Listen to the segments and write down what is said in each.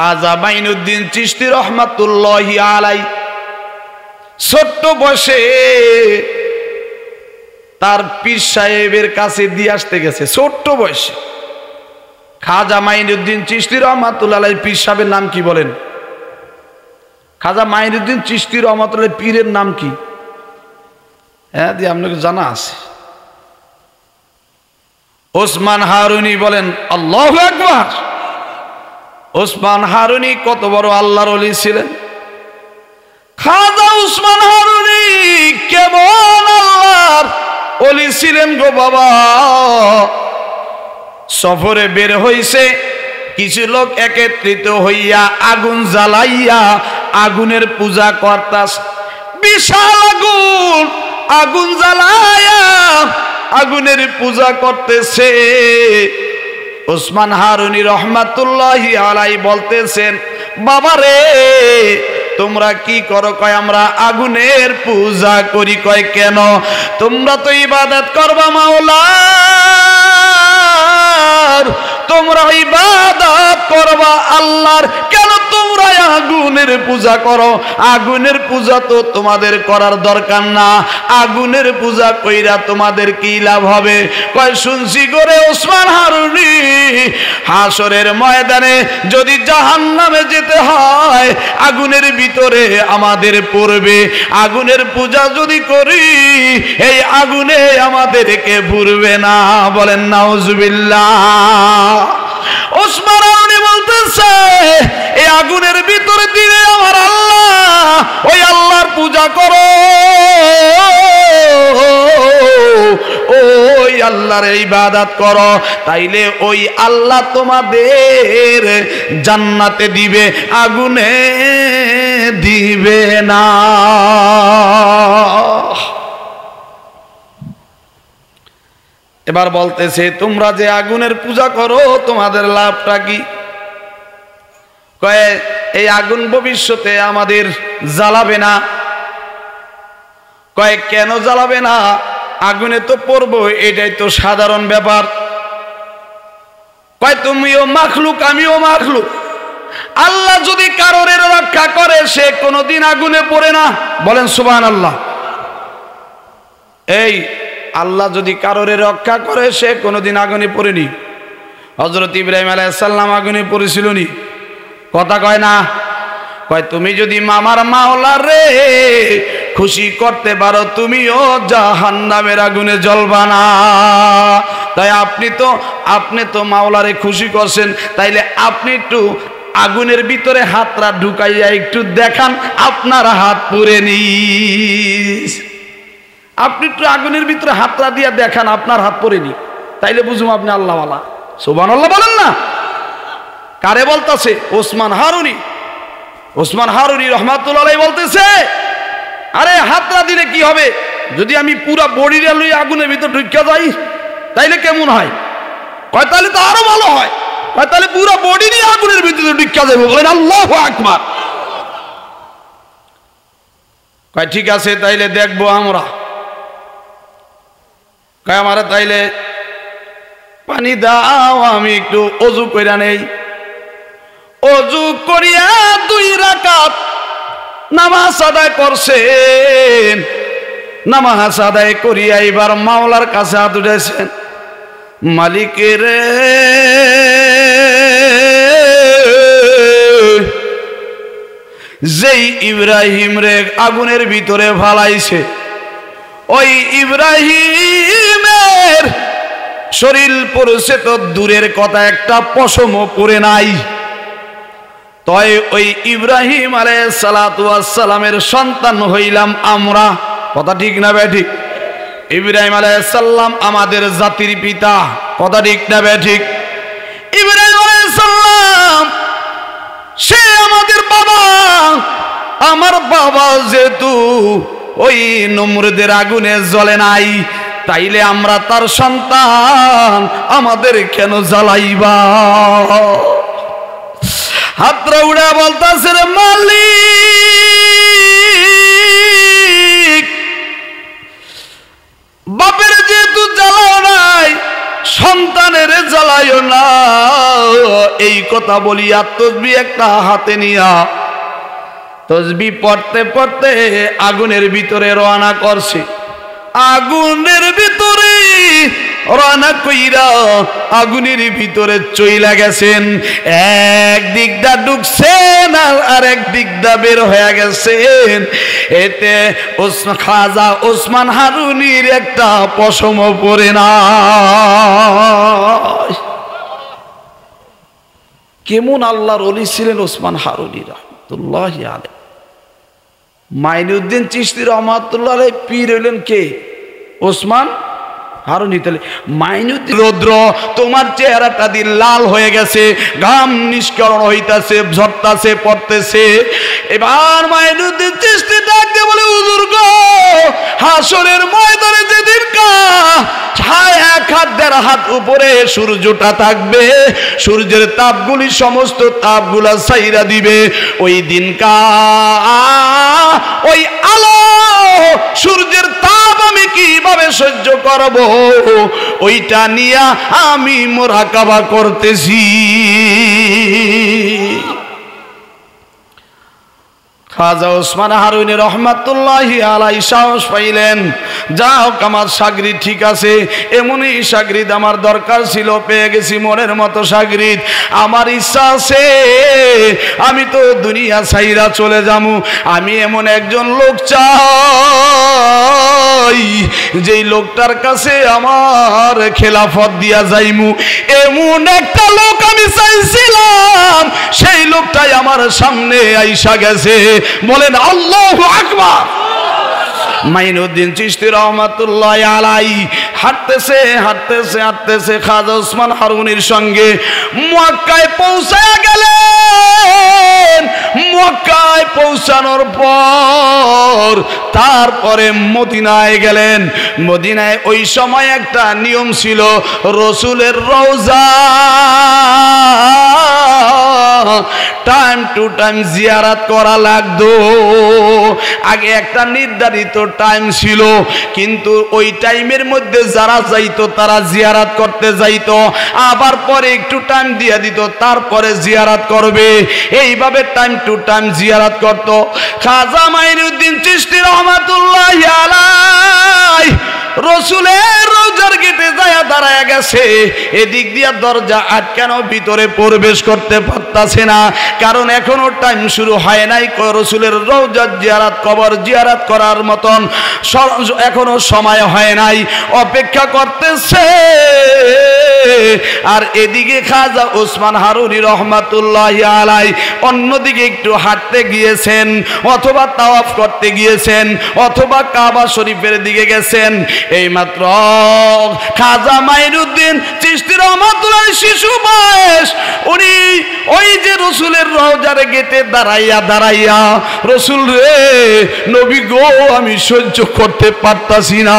খাজা মাইনুদ্দিন চিশতি রহমাতুল্লাহি আলাইহি ছোট্ট বয়সে তার পীর সাহেবের কাছে দিয়ে আসতে গেছে। ছোট্ট বয়সে খাজা মাইনুদ্দিন চিশতি রহমাতুল্লাহি আলাইহি পীর সাহেবের নাম কি বলেন? খাজা মাইনুদ্দিন চিশতি রহমাতুল্লাহি আলাইহি পীরের নাম কি? হ্যাঁ, দিয়ে আপনাকে জানা আছে। ওসমান হারুনি বলেন আল্লাহু আকবার। ওসমান হারুনি কত বড় আল্লাহর ওলি ছিলেন। খাজা ওসমান হারুনি কেমন আল্লাহর ওলি ছিলেন গো বাবা। সফরে বের হইছে, কিছু লোক একত্রিত হইয়া আগুন জ্বালাইয়া আগুনের পূজা করতাস। বিশাল আগুন, আগুন জ্বালাইয়া আগুনের পূজা করতেছে। ওসমান হারুনি রহমাতুল্লাহি আলাইহি বলতেছেন, বাবারে তোমরা কি করো? কয় আমরা আগুনের পূজা করি। কয় কেন? তোমরা তো ইবাদত করবা মাওলার, তোমরা ইবাদত করবা আল্লাহর, কেন তোমরা আগুনের পূজা করো? আগুনের পূজা তো তোমাদের করার দরকার না, আগুনের পূজা কইরা তোমাদের কি লাভ হবে? কয় শুনছি করে ওসমান হারুনি, হাসরের ময়দানে যদি জাহান্নামে যেতে হয় আগুনের ভিতরে আমাদের পড়বে। আগুনের পূজা যদি করি এই আগুনে আমাদেরকে পুড়বে না। বলেন নাউজুবিল্লাহ। ওসমান হারুনি বলতেছে এই আগুনের ভিতরে দিলে আমার আল্লাহ, ওই আল্লাহর পূজা করো, ওই আল্লাহর ইবাদত করো, তাইলে ওই আল্লাহ তোমাদের জান্নাতে দিবে, আগুনে দিবে না। এবার বলতেছে তোমরা যে আগুনের পূজা করো তোমাদের লাভটা কি? কয় এই আগুন ভবিষ্যতে আমাদের জ্বালাবে না। কয় কেন জ্বালাবে না? আগুনে তো পড়বো, এটাই তো সাধারণ ব্যাপার। কয় তুমিও মাখলুক আমিও মাখলুক, আল্লাহ যদি কারোর রক্ষা করে সে কোনোদিন আগুনে পড়ে না। বলেন সুবহানাল্লাহ। এই আল্লাহ যদি কারোর রক্ষা করে সে কোনোদিন আগুনে পড়েনি। হযরত ইব্রাহিম আলাইহিস সালাম আগুনে পড়েছিল নি? কথা কয় না। কয় তুমি যদি মামার মাওলা রে খুশি করতে পারো তুমিও জাহান্নামের আগুনে জ্বলবা না। তাই আপনি তো মাওলারে খুশি করছেন, তাইলে আপনি একটু আগুনের ভিতরে হাতটা ঢুকাইয়া একটু দেখান আপনার হাত পুড়ে নি। আপনি একটু আগুনের ভিতরে হাতটা দিয়া দেখান আপনার হাত পড়ে নি, তাইলে বুঝুম আপনি আল্লাহওয়ালা। সুবহানাল্লাহ বলেন না। কারে বলতেছে? ওসমান হারুনি। ওসমান হারুনি রহমাতুল্লাহ আলাইহি বলতেছে আরে হাতটা দিলে কি হবে? যদি আমি পুরা বডিটা লই আগুনের ভিতর ঢুকিয়া যাই তাইলে কেমন হয়? কয় তাহলে তো আরো ভালো হয়। কয় তাহলে পুরা বডি নিয়ে আগুনের ভিতরে ঢুকিয়া যাবো। বলেন আল্লাহু আকবার। কয় ঠিক আছে তাইলে দেখবো আমরা। কয় আমারে তাইলে পানি দাও, আমি একটু ওযু কইরা নেই। ওযু করিয়া 2 রাকাত নামাজ আদায় করছেন। নামাজ আদায় করিয়া এবার মাওলার কাছে হাত উঠাইছেন, মালিকের যেই ইব্রাহিম রে আগুনের ভিতরে ফালাইছে, ওই ইব্রাহিমের শরীর পড়ছে তো দূরের কথা একটা পশমও পড়ে নাই। তয় ওই ইব্রাহিম আলাইহিস সালাতু ওয়াস সালামের সন্তান হইলাম আমরা। কথা ঠিক না বেঠিক? ইব্রাহিম আলাইহিস সালাম আমাদের জাতির পিতা। কথা ঠিক না বেঠিক? ইব্রাহিম আলাইহিস সালাম সে আমাদের বাবা। আমার বাবা যেহেতু ওই নমরুদের আগুনে জ্বলে নাই, তাইলে আমরা তার সন্তান, আমাদের কেন জ্বালাইবা? হাতরা উড়া বলতাছে রে মালিক, বাপের যেহেতু জ্বালাও নাই সন্তানের জ্বালাইও না। এই কথা বলিয়া তসবিহ একটা হাতে নিয়া তসবিহ পড়তে পড়তে আগুনের ভিতরে রওনা করছে। আগুনের ভিতরে রওনা কইরা আগুনের ভিতরে চইলা গেছেন। এক দিকটা ঢুকছেন আর এক দিকটা বের হয়ে গেছেন। এতে খাজা ওসমান হারুনির একটা পশম পড়ে না। কেমন আল্লাহর ওলি ছিলেন ওসমান হারুনি রাহমাতুল্লাহি আলাইহি। মাইনুদ্দিন চিশতি রহমাতুল্লাহ আলাইহি পীর হইলেন কে? ওসমান হারুনি। তাহলে মাইনুদ্দিন রৌদ্র তোমার চেহারাটা দিয়ে লাল হয়ে গেছে, ঘাম নিষ্করণ হইতাছে, ঝরতাছে, পড়তেছে। এবার মাইনুদ্দিন চিশতি ডাক দিয়ে বলে, হুজুর গো, হাসরের ময়দানে যেদিন এক হাত দেড় হাত উপরে সূর্যটা থাকবে, সূর্যের তাপগুলি সমস্ত তাপগুলা ছাইরা দিবে। ওই দিন ওই আলো সূর্যের তাপ আমি কিভাবে সহ্য করব, ওইটা নিয়ে আমি মুরাকাবা করতেছি। খাজা ওসমান হারুনি রহমাতুল্লাহি আলাইহি সাহস পাইলেন, যাও আমার সাগরিদ ঠিক আছে, এমনই সাগরিদ আমার দরকার ছিল, পেয়ে গেছি মনের মতো সাগরিদ। আমার ইচ্ছা আছে আমি তো দুনিয়া ছাইরা চলে যামু, আমি এমন একজন লোক চাই যেই লোকটার কাছে আমার খেলাফত দিয়া যাইমু। এমন একটা লোক আমি চাইছিলাম, সেই লোকটাই আমার সামনে আইসা গেছে। বলেন আল্লাহু আকবার। মাইনুদ্দিন চিশতি রহমাতুল্লাহি আলাইহি হাঁটতেছে হাঁটতেছে হাঁটতেছে খাজা ওসমান হারুনির সঙ্গে মক্কায় পৌঁছায়া গেলেন। মক্কায় পৌঁছানোর পর তারপরে মদিনায় গেলেন। মদিনায় ওই সময় একটা নিয়ম ছিল, রসুলের রওজা টাইম টু টাইম জিয়ারত করা লাগতো। আগে একটা নির্ধারিত টাইম ছিল, কিন্তু ওই টাইমের মধ্যে যারা যাইতো তারা জিয়ারত করতে যাইতো, আবার পরে একটু টাইম দিয়ে দিত, তারপরে জিয়ারত করবে। এইভাবে টাইম টু টাইম জিয়ারত করত। খাজা মাইনুদ্দিন চিশতি রহমাতুল্লাহি আলাইহি রসুলের রওজার গেটে যায় দাঁড়ায় গেছে। এদিক দিয়া দরজা আটকানো, ভিতরে প্রবেশ করতে পারতাছে না, কারণ এখনো টাইম শুরু হয় নাই। রসুলের রওজার জিয়ারত, কবর জিয়ারত করার মতন এখনো সময় হয় নাই, অপেক্ষা করতেছে। আর এদিকে খাজা ওসমান হারুনি রহমাতুল্লাহি আলাইহি অন্যদিকে একটু হাঁটতে গিয়েছেন, অথবা তাওয়াফ করতে গিয়েছেন, অথবা কাবা শরীফের দিকে গেছেন। এইমাত্র খাজা মাইনুদ্দিন চিশতি রহমাতুল্লাহ শিশু বয়স, উনি ওই যে রসুলের রওজার গেটে দাঁড়াইয়া দাঁড়াইয়া, রসুল রে, নবী গো, আমি সহ্য করতে পারতাছি না,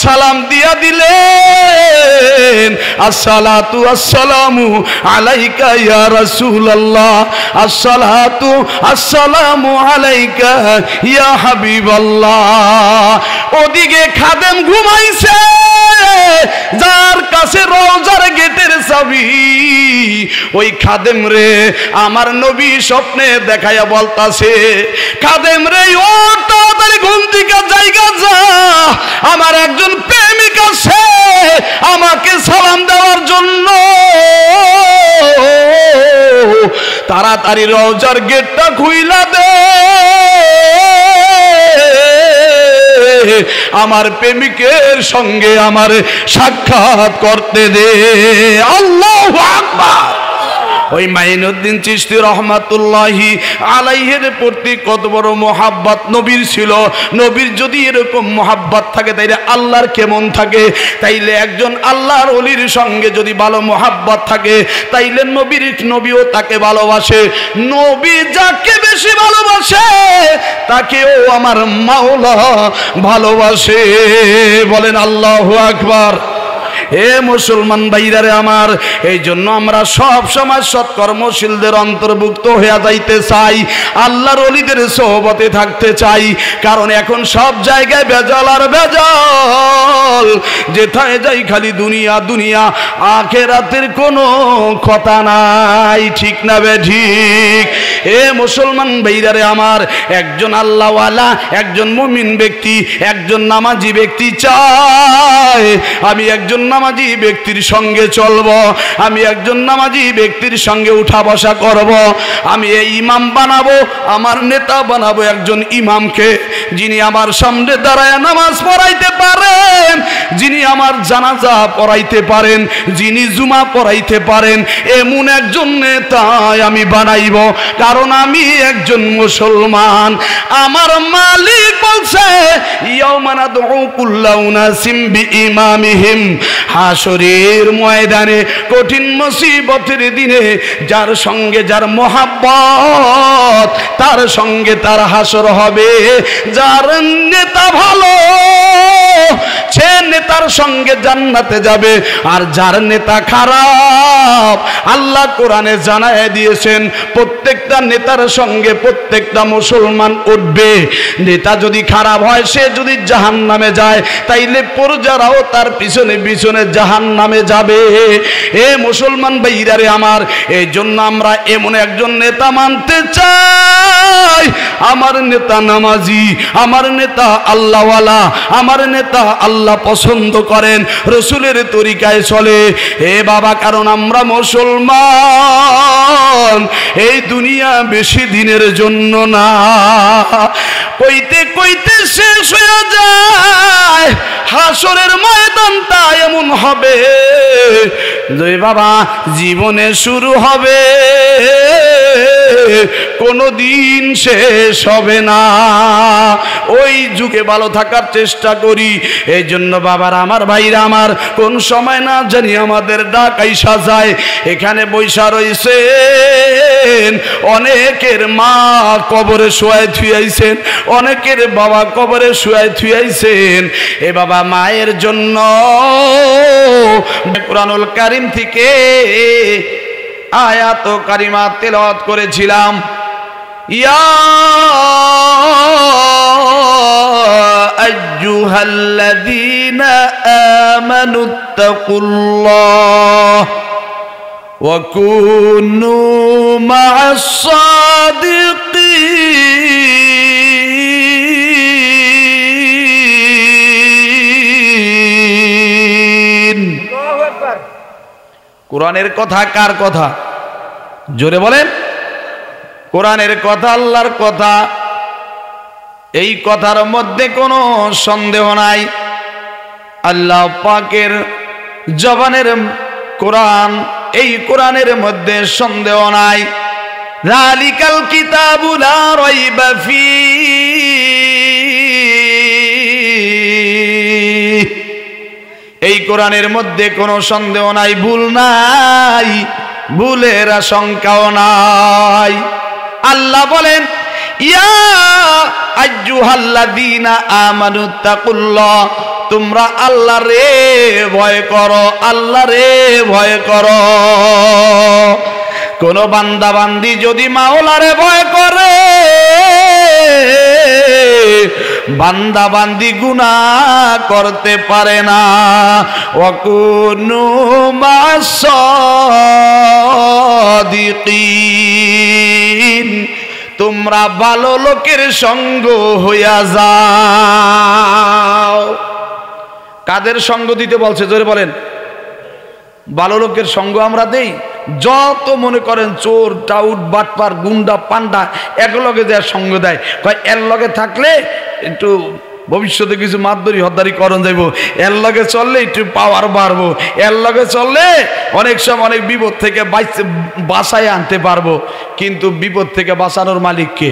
সালাম দিয়া দিলেন, আসসালাতু আসসালামু আলাইকা ইয়া রাসূলুল্লাহ, আসসালাতু আসসালামু আলাইকা ইয়া হাবিবাল্লাহ। ওদিকে খাদেম ঘুমাইছে, যার কাছে রওজার গেটের চাবি, ওই খাদেম রে আমার নবী স্বপ্নে দেখাইয়া বলতাছে, খাদেম রে ও তাড়াতাড়ি ঘুম থেকে জায়গা যা, আমার একজন প্রেমিক আছে আমাকে সালাম দেওয়ার জন্য, তাড়াতাড়ি রওজার গেটটা খুইলা দে, আমার প্রেমিকের সঙ্গে আমার সাক্ষাৎ করতে দে। আল্লাহু আকবার। ওই মাইনুদ্দিন চিশতি রহমাতুল্লাহি আলাইহির প্রতি কত বড় মোহাব্বত নবীর ছিল। নবীর যদি এরকম মোহাব্বত থাকে তাইলে আল্লাহর কেমন থাকে? তাইলে একজন আল্লাহর ওলির সঙ্গে যদি ভালো মোহাব্বত থাকে তাইলে নবীও তাকে ভালোবাসে। নবী যাকে বেশি ভালোবাসে তাকেও আমার মাওলা ভালোবাসে। বলেন আল্লাহু আকবার। হে মুসলমান ভাইরারে আমার, এই জন্য আমরা সব সময় সৎকর্মশীলদের অন্তর্ভুক্ত হয়ে যাইতে চাই, আল্লাহর ওলিদের সোহবতে থাকতে চাই। কারণ এখন সব জায়গায় ভেজাল আর ভেজাল, যেথায় যাই খালি দুনিয়া দুনিয়া, আখিরাতের কোনো কথা নাই। ঠিক না বে ঠিক? এ মুসলমান ভাইরারে আমার, একজন আল্লাহওয়ালা, একজন মুমিন ব্যক্তি, একজন নামাজি ব্যক্তি চায় আমি একজন নামাজি ব্যক্তির সঙ্গে চলব, আমি একজন নামাজি ব্যক্তির সঙ্গে উঠা বসা করব, আমি এই ইমাম বানাবো, আমার নেতা বানাবো একজন ইমামকে, যিনি আমার সামনে দাঁড়ায় নামাজ পড়াইতে পারেন, যিনি আমার জানাজা পড়াইতে পারেন, যিনি জুমা পড়াইতে পারেন, এমন একজন নেতা আমি বানাইব। কারণ আমি একজন মুসলমান। আমার মালিক বলছে ইয়াউমা নাদউ কুল্লা উনাসিম বিইমামিহিম, হাসরের ময়দানে কঠিন মুসিবতের দিনে যার সঙ্গে যার মহাব্বত, তার সঙ্গে তার হাসর হবে। যার নেতা ভালো সে নেতার সঙ্গে জান্নাতে যাবে, আর যার নেতা খারাপ, আল্লাহ কোরআনে জানায় দিয়েছেন প্রত্যেকটা নেতার সঙ্গে প্রত্যেকটা মুসলমান উঠবে। নেতা যদি খারাপ হয়, সে যদি জাহান্নামে যায়, তাইলে প্রজারাও তার পিছনে পিছনে জাহান্নামে যাবে। এ মুসলমান ভাইরারে আমার, এই জন্য আমরা এমন একজন নেতা মানতে চাই, আমার নেতা নামাজি, আমার নেতা আল্লাহওয়ালা, আমার নেতা আল্লাহ পছন্দ করেন, রসুলের তরিকায় চলে। এ বাবা, কারণ আমরা মুসলমান, এই দুনিয়া বেশি দিনের জন্য না, কইতে কইতে শেষ হয়ে যায়। হাসরের ময়দানটা এমন হবে যে বাবা জীবনে শুরু হবে, কোনো দিন শেষ হবে না। ওই যুগে ভালো থাকার চেষ্টা করি। এই জন্য বাবার আমার, ভাইরা আমার, কোন সময় না জানি আমাদের ডাকাই সাজায়। এখানে বৈশা রয়েছেন, অনেকের মা কবরে শোয়ায় থুয়াইছেন, অনেকের বাবা কবরে শোয়ায় থুয়াইছেন। এ বাবা, মায়ের জন্য কুরআনুল কারীম থেকে আয়াত কারিমা তেলাওয়াত করেছিলাম। ইয়া আইয়ুহাল্লাযীনা আমানুত্তাকুল্লাহ ওয়া কুনু মা'আস সাদিকিন। কোরআনের কথা কার কথা? জোরে বলেন। কোরআনের কথা আল্লাহর কথা, এই কথার মধ্যে কোনো সন্দেহ নাই। আল্লাহ পাকের জবানের কোরআন, এই কোরআনের মধ্যে সন্দেহ নাই। যালিকাল কিতাবু লা রাইবা ফীহি, এই কোরআনের মধ্যে কোনো সন্দেহ নাই, ভুল নাই, ভুলের আশঙ্কাও নাই। আল্লাহ বলেন ইয়া আইয়ুহাল্লাযীনা আমানুত্তাকুল্লাহ, তোমরা আল্লাহ রে ভয় করো, আল্লাহ রে ভয় করো। কোন বান্দা বান্দি যদি মাওলারে ভয় করে, বান্দা বান্দি গুনাহ করতে পারে না। ওয়াকুনু মা'আস সাদিকিন, তোমরা ভালো লোকের সঙ্গ হইয়া যাও। কাদের সঙ্গ দিতে বলছে জোরে বলেন? ভালো লোকের সঙ্গ আমরা দেই। যত মনে করেন চোর টাউট বাটপার গুন্ডা পান্ডা একলগে যে সঙ্গ দেয়, কয় এর লগে থাকলে একটু ভবিষ্যতে কিছু মাতবরি হদ্দারি করণ যাইব, এর লগে চললে একটু পাওয়ার বাড়বো, এর লগে চললে অনেক সময় অনেক বিপদ থেকে বাঁচায় আনতে পারবো। কিন্তু বিপদ থেকে বাঁচানোর মালিক কে?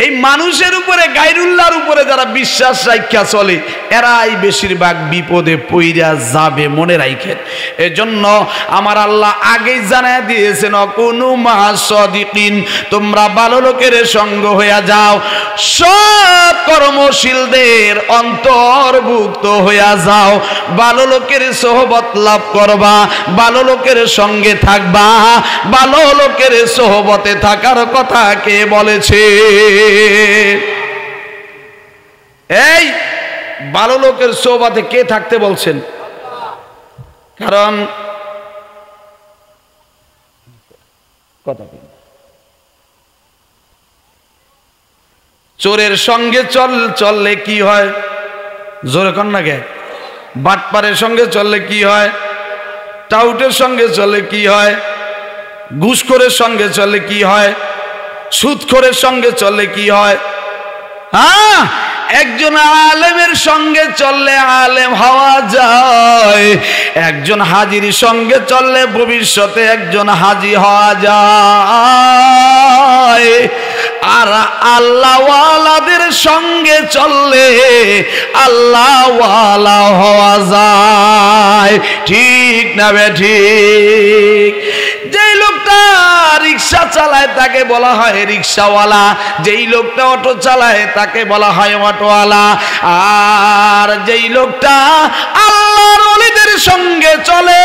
এই মানুষের উপরে গায়রুল্লাহর উপরে যারা বিশ্বাস রাখা চলে এরাই বেশিরভাগ বিপদে পইরা যাবে, মনে রাখেন। এজন্য আমার আল্লাহ আগেই জানায় দিয়েছেন কুনু মা'আস সাদিকিন, তোমরা ভালো লোকের সঙ্গ হইয়া যাও, সৎ কর্মশীলদের অন্তর্ভুক্ত হইয়া যাও, ভালো লোকের সোহবত লাভ করবা, ভালো লোকের সঙ্গে থাকবা। ভালো লোকের সোহবতে থাকার কথা কে বলেছে? এই ভালো লোকের সোহবতে কে থাকতে বলছেন? কারণ চোরের সঙ্গে চললে কি হয়? জোরে কন না কে? বাটপারের সঙ্গে চললে কি হয়? টাউটের সঙ্গে চললে কি হয়? ঘুষখোরের সঙ্গে চললে কি হয়? সুদখোরের সঙ্গে চললে কি হয়? হ্যাঁ, একজন আলেমের সঙ্গে চললে আলেম হওয়া যায়, একজন হাজির সঙ্গে চললে ভবিষ্যতে একজন হাজি হওয়া যায়, আর আল্লাহওয়ালাদের সঙ্গে চললে আল্লাহওয়ালা হওয়া যায়। ঠিক না বে ঠিক? যেই লোকটা রিক্সা চালায় তাকে বলা হয় রিক্সাওয়ালা, যেই লোকটা অটো চালায় তাকে বলা হয় অটোওয়ালা, আর যেই লোকটা আল্লাহর ওলিদের সঙ্গে চলে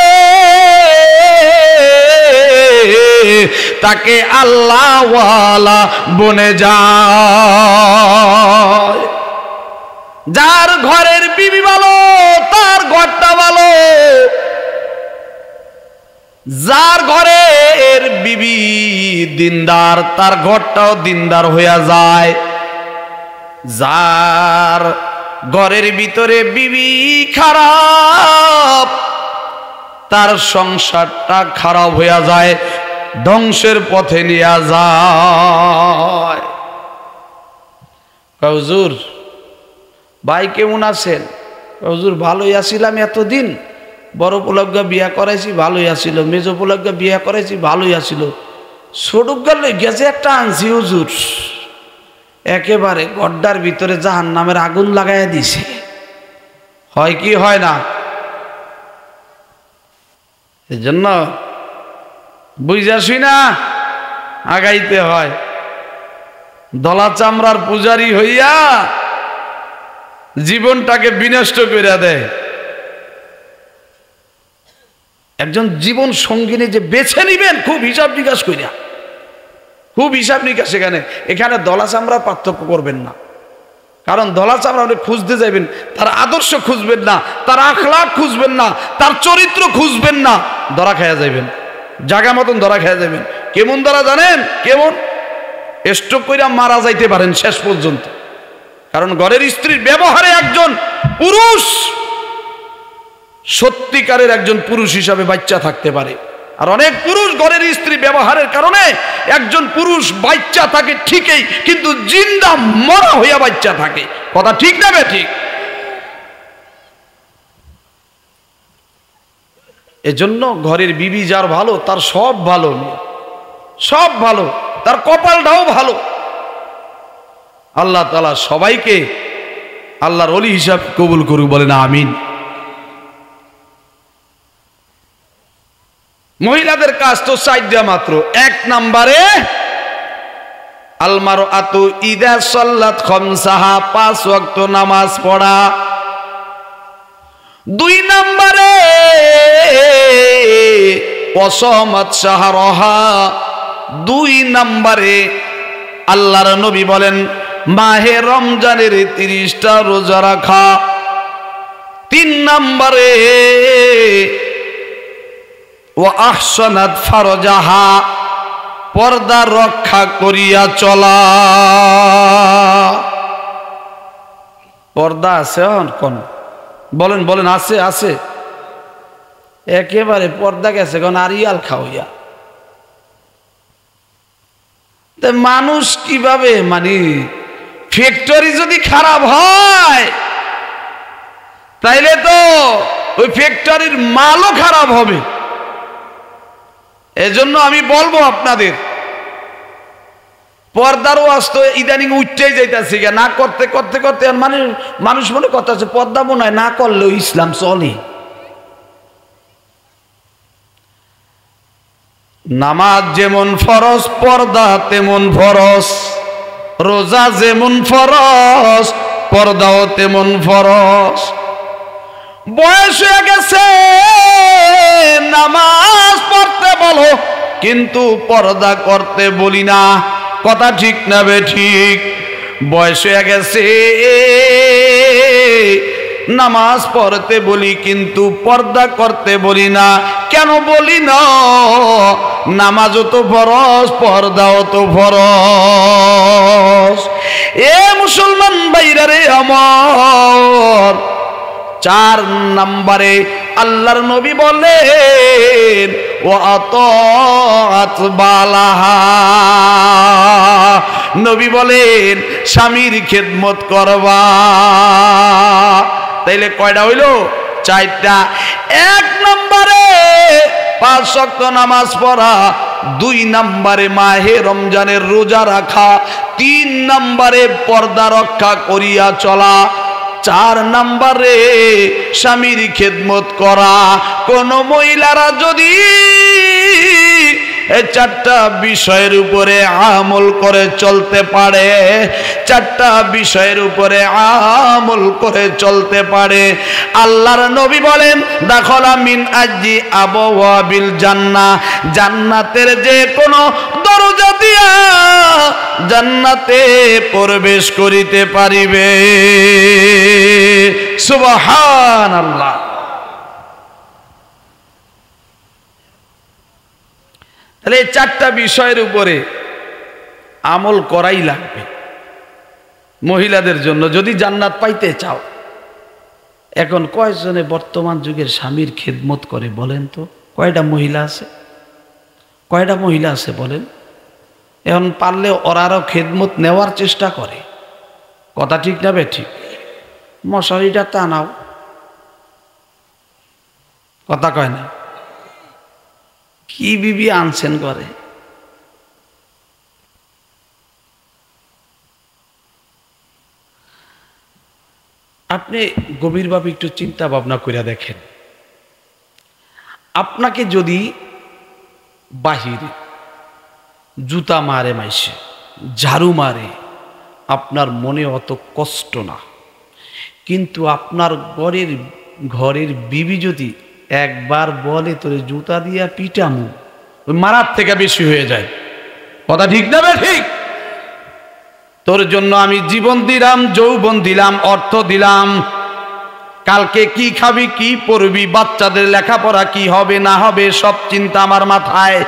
তাকে আল্লাহওয়ালা বনে যায়। যার ঘরের বিবি ভালো তার ঘরটা ভালো, যার ঘরের বিবি দিনদার তার ঘরটাও দিনদার হইয়া যায়, যার ঘরের ভিতরে বিবি খারাপ তার সংসারটা খারাপ হইয়া যায়, ধ্বংসের পথে নিয়ে যায়। হুজুর ভাই কেমন আছেন? হুজুর ভালোই আছিলাম এতদিন, বড় পোলাগ্গা বিয়া করাইছি ভালোই আসিল, মেজ পোলাগ্গা বিয়া করাইছি ভালোই আসিল, ছোটুগ্গা গেছে একটা আনছি হুজুর, একেবারে গড্ডার ভিতরে জাহান্নামের আগুন লাগাইয়া দিছে। হয় কি হয় না? এই জন্য বুঝাসি না আগাইতে হয়। দলা চামড়ার পূজারি হইয়া জীবনটাকে বিনষ্ট করে দেয়। একজন জীবন সঙ্গিনী যে বেছে নিবেন খুব হিসাব নিকাশ কইরা, খুব হিসাব নিকাশ। এখানে দলা চামড়ার পার্থক্য করবেন না, কারণ দলা চামড়া আপনি খুঁজতে যাবেন, তার আদর্শ খুঁজবেন না, তার আখলাক খুঁজবেন না, তার চরিত্র খুঁজবেন না, ধরা খাইয়া যাবেন, জায়গা মতন ধরা খাইয়া যাবেন। কেমন ধরা জানেন? কেমন? স্ট্রোক কইরা মারা যাইতে পারেন শেষ পর্যন্ত। কারণ ঘরের স্ত্রীর ব্যবহারে একজন পুরুষ সত্যিকারের একজন পুরুষ হিসাবে বাচ্চা থাকতে পারে, আর অনেক পুরুষ ঘরের স্ত্রী ব্যবহারের কারণে একজন পুরুষ বাচ্চা থাকে ঠিকই, কিন্তু জিন্দা মরা হইয়া বাচ্চা থাকে। কথা ঠিক না বে ঠিক? এজন্য ঘরের বিবি যার ভালো তার সব ভালো, সব ভালো, তার কপালটাও ভালো। আল্লাহ তাআলা সবাইকে আল্লাহর ওলি হিসাব কবুল করুক, বলেন আমিন। মহিলাদের কাজ তো 4টা মাত্র। 1 নম্বরে আলমারআতু ইযা সাল্লাত খামসাহা, 5 ওয়াক্ত নামাজ পড়া। 2 নম্বরে ওয়াসামাত শাহরাহা, 2 নম্বরে আল্লাহর নবী বলেন মাহে রমজানের 30টা রোজা রাখা। 3 নম্বরে ও আহসানাত ফারজাহা, পর্দা রক্ষা করিয়া চলা। পর্দা আছে কোন? বলেন বলেন, আছে আছে, একেবারে পর্দা গেছে কোন আরিয়াল খাওয়া। মানুষ কিভাবে, মানে ফ্যাক্টরি যদি খারাপ হয় তাইলে তো ওই ফ্যাক্টরির মালও খারাপ হবে। এজন্য আমি বলবো আপনাদের, পর্দার ওয়াজ তো ইদানিং উঠতেই যাইতেছে, না করতে করতে করতে মানে মানুষ মনে করতেছে পর্দা মনে হয় না করলেও ইসলাম চলে। নামাজ যেমন ফরজ, পর্দা তেমন ফরজ। রোজা যেমন ফরজ, পর্দাও তেমন ফরজ। বয়স হয়ে গেছে, নামাজ পড়তে বলো কিন্তু পর্দা করতে বলি না। কথা ঠিক না বে ঠিক? বয়স হয়ে গেছে, নামাজ পড়তে বলি কিন্তু পর্দা করতে বলি না। কেন বলি না? নামাজও তো ফরজ, পর্দাও তো ফরজ। এ মুসলমান ভাইরা রে আমার, 4 নম্বরে আল্লাহর নবী বলেন ওয়াতাআত বালাহা। নবী বলেন স্বামীর খেদমত করবা। তাইলে কয়টা হইল? 4টা। 1 নম্বরে 5 ওয়াক্ত নামাজ পড়া, 2 নম্বরে মাহে রমজানের রোজা রাখা, 3 নম্বরে পর্দা রক্ষা করিয়া চলা, 4 নম্বরে স্বামীর খেদমত করা। কোন মহিলারা যদি এই 4টা বিষয়ের উপরে আমল করে চলতে পারে, 4টা বিষয়ের উপরে আমল করে চলতে পারে, আল্লাহর নবী বলেন দাখলা মিন আজি আবওয়াবিল জান্নাহ, জান্নাতের যে কোনো দরজা দিয়া জান্নাতে প্রবেশ করিতে পারিবে। সুবহানাল্লাহ। তাহলে এই 4টা বিষয়ের উপরে আমল করাই লাগবে মহিলাদের জন্য যদি জান্নাত পাইতে চাও। এখন কয়জনে বর্তমান যুগের স্বামীর খেদমত করে বলেন তো? কয়টা মহিলা আছে? কয়টা মহিলা আছে বলেন? এখন পারলে ওরা আরো খেদমত নেওয়ার চেষ্টা করে। কথা ঠিক না বে ঠিক? মশারিটা টানাও। কথা কয় না? কি বিবি আনছেন করে? আপনি গভীরভাবে একটু চিন্তা ভাবনা করে দেখেন, আপনাকে যদি বাহিরে জুতা মারে, মাইসে ঝাড়ু মারে, আপনার মনে অত কষ্ট না, কিন্তু আপনার ঘরের বিবি যদি একবার বলে তোরে জুতা দিয়া পিটামু, ওই মারার থেকে বেশি হয়ে যায়। কথা ঠিক না বে ঠিক? তোর জন্য আমি জীবন দিলাম, যৌবন দিলাম, অর্থ দিলাম, কালকে কি খাবি, কি পরবি, বাচ্চাদের লেখাপড়া কি হবে না হবে, সব চিন্তা আমার মাথায়,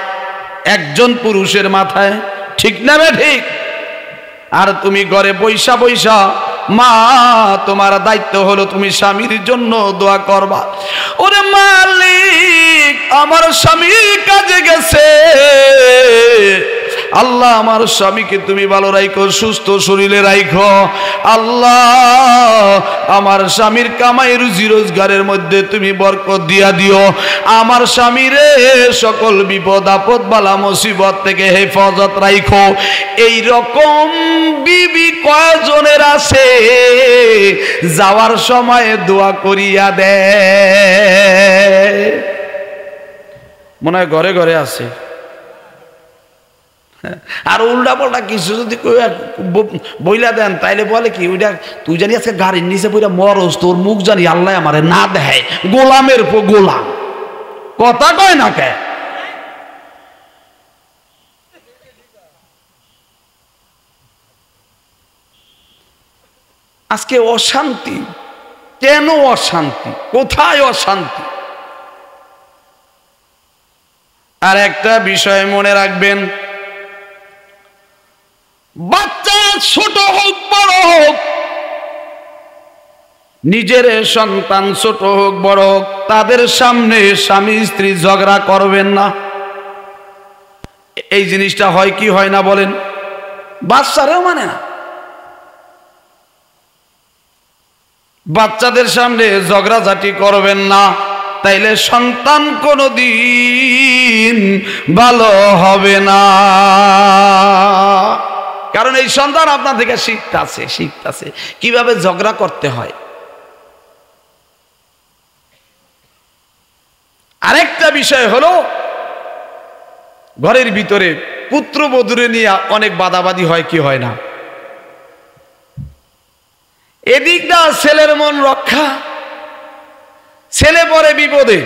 একজন পুরুষের মাথায়। ঠিক না বে ঠিক? আর তুমি ঘরে বৈশা বৈশা, মা তোমার দায়িত্ব হলো তুমি স্বামীর জন্য দোয়া করবা। ওরে মালিক, আমার স্বামী কাজে গেছে, আল্লাহ আমার স্বামীকে তুমি ভালো রাখো, সুস্থ শরীরে রাখো। আল্লাহ আমার স্বামীর কামাই রুজি রোজগারের মধ্যে তুমি বরকত দিয়া দিও। আমার স্বামীরে সকল বিপদ আপদ বালা মুসিবত থেকে হেফাজত রাখো। এই রকম বিবি কয়জনের আছে যাওয়ার সময় দোয়া করিয়া দে? মনে হয় ঘরে ঘরে আছে। আর উল্টা পাল্টা কিছু যদি বইলা দেন তাইলে বলে কি, ওইটা তুই জানি আজকে গাড়ির নিচে বইটা মরস, তোর মুখ জানি আল্লাহ আমারে না দেয়। গোলামের পর গোলাম। কথা কয় না কে? আজকে অশান্তি কেন? অশান্তি কোথায়? অশান্তি। আর একটা বিষয় মনে রাখবেন, বাচ্চা ছোট হোক বড় হোক, নিজের সন্তান ছোট হোক বড় হোক, তাদের সামনে স্বামী স্ত্রী ঝগড়া করবেন না। এই জিনিসটা হয় কি হয় না বলেন? বাচ্চারাও মানে না। বাচ্চাদের সামনে ঝগড়াঝাটি করবেন না, তাইলে সন্তান কোনোদিন ভালো হবে না। কারণ এই সন্তান আপনার থেকে শিখতেছে কিভাবে ঝগড়া করতে হয়। আরেকটা বিষয় হলো ঘরের ভিতরে পুত্রবধূরে নিয়ে অনেক বাদাবাদি হয় কি হয় না। এদিকটা ছেলের মন রক্ষা, ছেলে পরে বিপদে,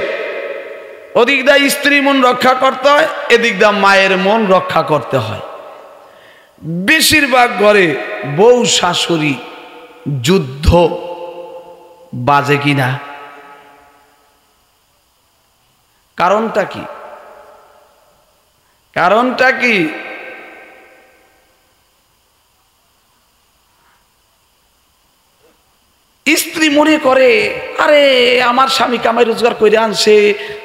ওদিকটা স্ত্রী মন রক্ষা করতে হয়, এদিকটা মায়ের মন রক্ষা করতে হয়। বেশিরভাগ ঘরে বউ শাশুড়ি যুদ্ধ বাজে কিনা? কারণটা কি? কারণটা কি? স্ত্রী মনে করে আরে আমার স্বামী কামাই রোজগার করে আনছে,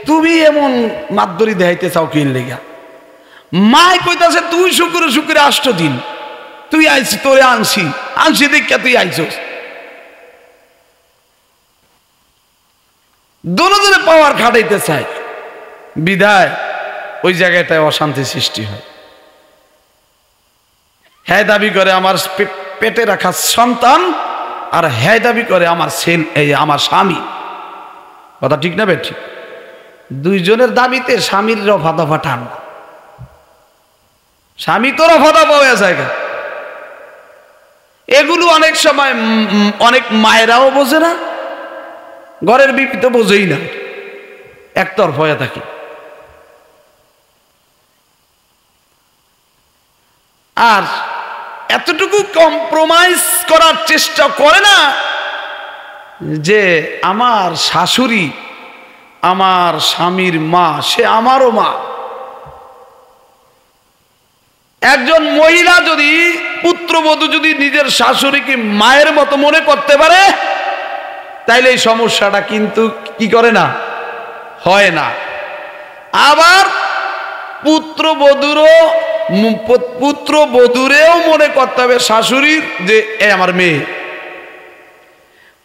তুমি এমন মাদ্দরি দেখাইতে চাও কি লেগা? মায় কইতাছে তুই শুক্রে শুক্রে 8 দিন তুই আইছি, তোরে আনছি দেখা তুই আইছস। দোনোজনে পাওয়ার খাটাইতে চায়, বিধায় ওই জায়গাটায় অশান্তি সৃষ্টি হয়। হ্যাঁ দাবি করে আমার পেটে রাখা সন্তান, আর হ্যাঁ দাবি করে আমার আমার স্বামী। কথা ঠিক না বেঠিক? দুইজনের দাবিতে স্বামীর রফা দফা ঠান্ডা, স্বামী তো রফা দফা হয়ে যায়। এগুলো অনেক সময় অনেক মায়েরাও বোঝে না, ঘরের বিপি তো বোঝেই না, একতরফা হয়ে থাকে। আর এতটুকু কম্প্রোমাইজ করার চেষ্টা করে না যে আমার শাশুড়ি আমার স্বামীর মা, সে আমারও মা। একজন মহিলা যদি, পুত্রবধূ যদি নিজের শাশুড়িকে মায়ের মতো মনে করতে পারে, তাইলে এই সমস্যাটা কিন্তু কি করে না, হয় না। আবার পুত্রবধূরেও মনে করতে হবে শাশুড়ির যে এ আমার মেয়ে।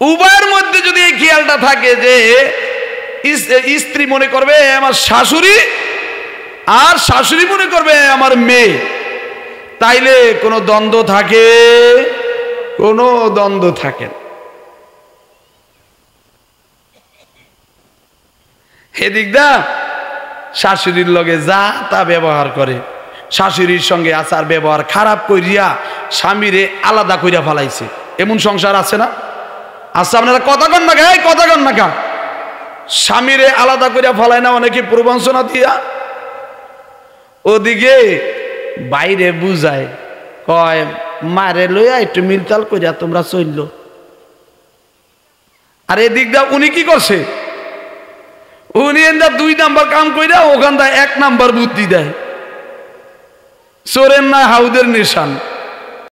উভয়ের মধ্যে যদি এই খেয়ালটা থাকে যে স্ত্রী মনে করবে আমার শাশুড়ি, আর শাশুড়ি মনে করবে আমার মেয়ে, তাইলে কোনো দ্বন্দ্ব থাকে? কোনো দ্বন্দ্ব থাকে না। এদিকটা শাশুড়ির লগে যা তা ব্যবহার করে, শাশুড়ির সঙ্গে আচার ব্যবহার খারাপ করিয়া স্বামীরে আলাদা করিয়া ফেলাইছে, এমন সংসার আছে না? আচ্ছা আপনারা কথা কন না গায়ে, কথা কন না কা? স্বামীরে আলাদা করিয়া ফেলায় না অনেকে প্রবঞ্চনা দিয়া। ওদিকে বাইরে বুঝায়, কয় মারে লইয়া একটু মিলতাল করিয়া তোমরা চললো। আর এদিকটা উনি কি করছে? উনি এন্দা 2 নাম্বার কাম কইরা ওখানটা 1 নাম্বার বুদ্ধি দেয়। চোরের না হাউদের নিশান।